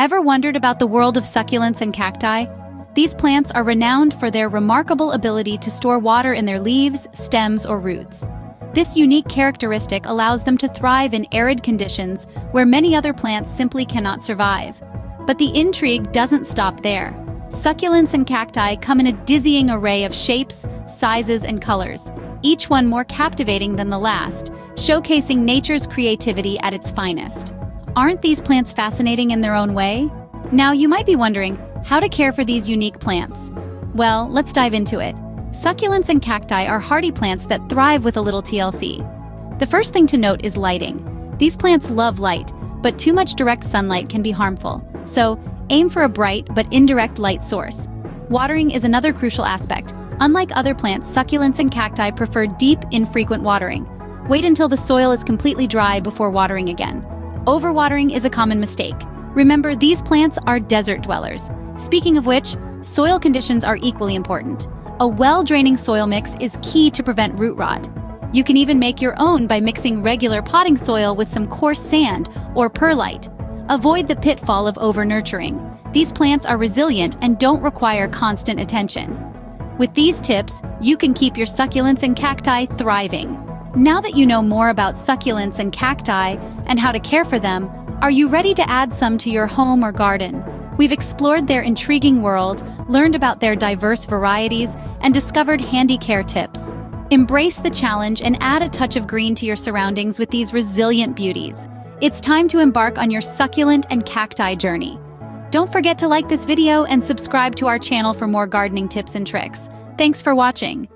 Ever wondered about the world of succulents and cacti? These plants are renowned for their remarkable ability to store water in their leaves, stems, or roots. This unique characteristic allows them to thrive in arid conditions where many other plants simply cannot survive. But the intrigue doesn't stop there. Succulents and cacti come in a dizzying array of shapes, sizes, and colors, each one more captivating than the last, showcasing nature's creativity at its finest. Aren't these plants fascinating in their own way? Now, you might be wondering how to care for these unique plants. Well, let's dive into it. Succulents and cacti are hardy plants that thrive with a little TLC. The first thing to note is lighting. These plants love light, but too much direct sunlight can be harmful. So, aim for a bright but indirect light source. Watering is another crucial aspect. Unlike other plants, succulents and cacti prefer deep, infrequent watering. Wait until the soil is completely dry before watering again. Overwatering is a common mistake. Remember, these plants are desert dwellers. Speaking of which, soil conditions are equally important. A well-draining soil mix is key to prevent root rot. You can even make your own by mixing regular potting soil with some coarse sand or perlite. Avoid the pitfall of over-nurturing. These plants are resilient and don't require constant attention. With these tips, you can keep your succulents and cacti thriving. Now that you know more about succulents and cacti and how to care for them, are you ready to add some to your home or garden? We've explored their intriguing world, learned about their diverse varieties, and discovered handy care tips. Embrace the challenge and add a touch of green to your surroundings with these resilient beauties. It's time to embark on your succulent and cacti journey. Don't forget to like this video and subscribe to our channel for more gardening tips and tricks. Thanks for watching.